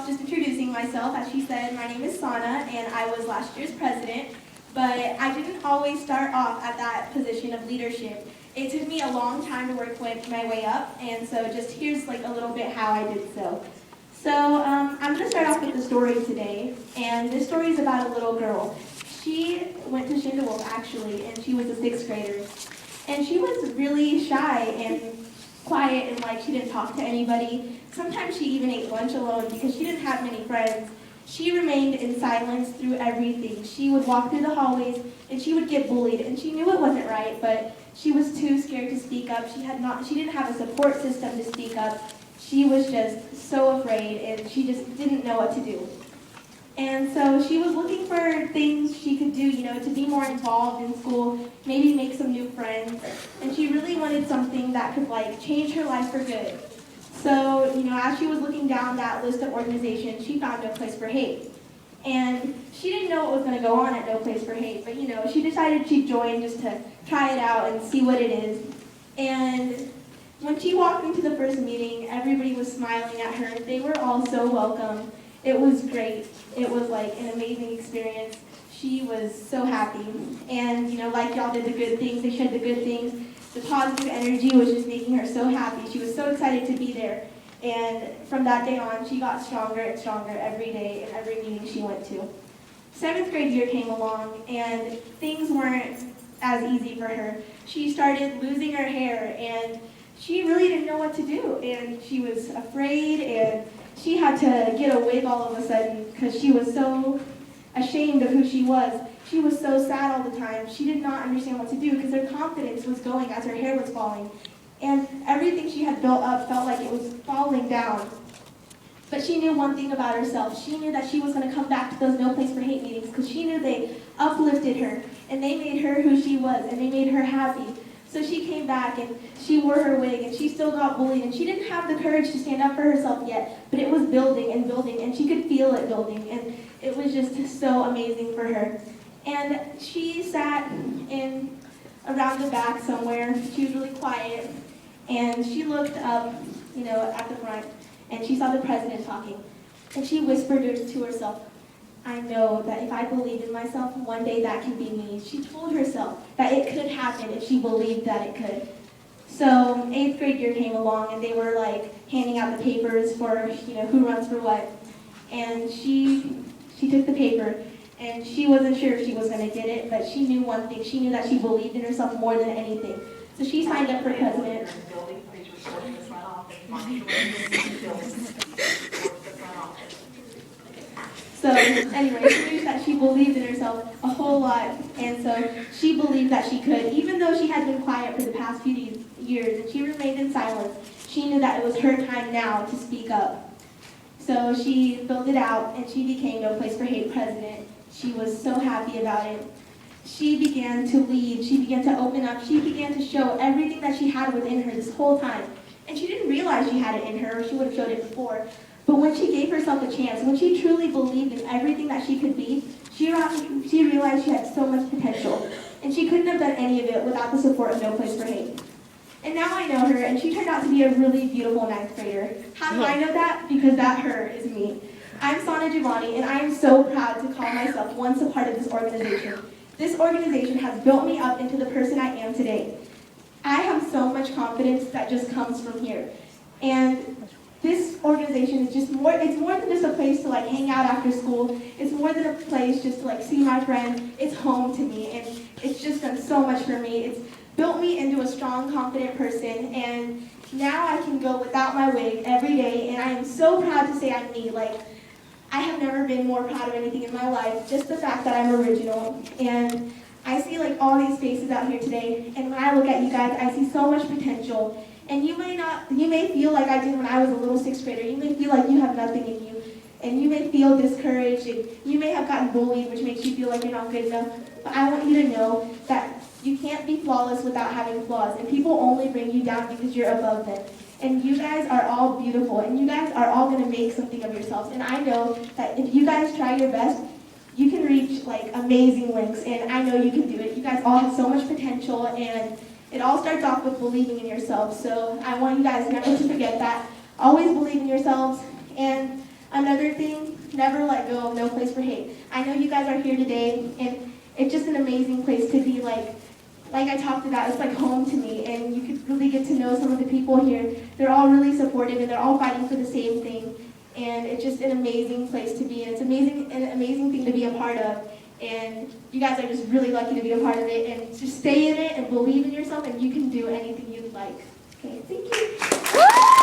off just introducing myself. As she said, my name is Sanah, and I was last year's president, but I didn't always start off at that position of leadership. It took me a long time to work my way up, and so just here's like a little bit how I did so. So I'm going to start off with the story today, and this story is about a little girl. She went to schindewolf actually, and she was a 6th grader. And she was really shy and quiet, and like she didn't talk to anybody. Sometimes she even ate lunch alone because she didn't have many friends. She remained in silence through everything. She would walk through the hallways and she would get bullied, and she knew it wasn't right, but she was too scared to speak up. She didn't have a support system to speak up. She was just so afraid, and she just didn't know what to do. And so she was looking for things she could do, to be more involved in school, maybe make some new friends. And she really wanted something that could change her life for good. So, as she was looking down that list of organizations, she found No Place for Hate. And she didn't know what was going to go on at No Place for Hate, but she decided she'd join just to try it out and see what it is. And when she walked into the first meeting, everybody was smiling at her. They were all so welcome. It was great. It was an amazing experience. She was so happy. And like y'all did the good things, they shared the good things. The positive energy was just making her so happy. She was so excited to be there. And from that day on, she got stronger and stronger every day in every meeting she went to. 7th grade year came along, and things weren't as easy for her. She started losing her hair, and she really didn't know what to do. And she was afraid, and she had to get a wig all of a sudden because she was so ashamed of who she was. She was so sad all the time. She did not understand what to do because her confidence was going as her hair was falling. And everything she had built up felt like it was falling down. But she knew one thing about herself. She knew that she was going to come back to those No Place for Hate meetings because she knew they uplifted her and they made her who she was and they made her happy. So she came back and she wore her wig and she still got bullied and she didn't have the courage to stand up for herself yet, but it was building and building and she could feel it building, and it was just so amazing for her. And she sat in around the back somewhere. She was really quiet and she looked up, at the front, and she saw the president talking, and she whispered to herself, I know that if I believe in myself, one day that can be me. She told herself that it could happen if she believed that it could. So 8th grade year came along, and they were handing out the papers for who runs for what. And she took the paper, and she wasn't sure if she was going to get it, but she knew one thing. She knew that she believed in herself more than anything. So she signed up for president. So anyway, she knew that she believed in herself a whole lot, and so she believed that she could. Even though she had been quiet for the past few years and she remained in silence, she knew that it was her time now to speak up. So she filled it out, and she became No Place for Hate president. She was so happy about it. She began to lead. She began to open up. She began to show everything that she had within her this whole time. And she didn't realize she had it in her, or she would have showed it before. But when she gave herself a chance, when she truly believed in everything that she could be, she realized she had so much potential. And she couldn't have done any of it without the support of No Place for Hate. And now I know her, and she turned out to be a really beautiful 9th grader. How do I know that? Because that her is me. I'm Sanah and I am so proud to call myself once a part of this organization. This organization has built me up into the person I am today. I have so much confidence that just comes from here. And this organization is it's more than just a place to hang out after school. It's more than a place just to see my friends. It's home to me, and it's just done so much for me. It's built me into a strong, confident person, and now I can go without my wig every day, and I am so proud to say I'm me. I have never been more proud of anything in my life, just the fact that I'm original. And I see all these faces out here today, and when I look at you guys, I see so much potential. And you may feel like I did when I was a little 6th grader. You may feel like you have nothing in you, and you may feel discouraged, and you may have gotten bullied, which makes you feel like you're not good enough. But I want you to know that you can't be flawless without having flaws, and people only bring you down because you're above them. And you guys are all beautiful, and you guys are all going to make something of yourselves. And I know that if you guys try your best, you can reach amazing lengths, and I know you can do it. You guys all have so much potential, and it all starts off with believing in yourself. So I want you guys never to forget that. Always believe in yourselves, and Another thing, never let go of No Place for Hate. I know you guys are here today, and it's just an amazing place to be. Like I talked about, it's like home to me, and you could really get to know some of the people here. They're all really supportive, and they're all fighting for the same thing. And it's just an amazing place to be, and it's an amazing thing to be a part of. And you guys are just really lucky to be a part of it, and just stay in it and believe in yourself, and you can do anything you'd like. Okay, thank you.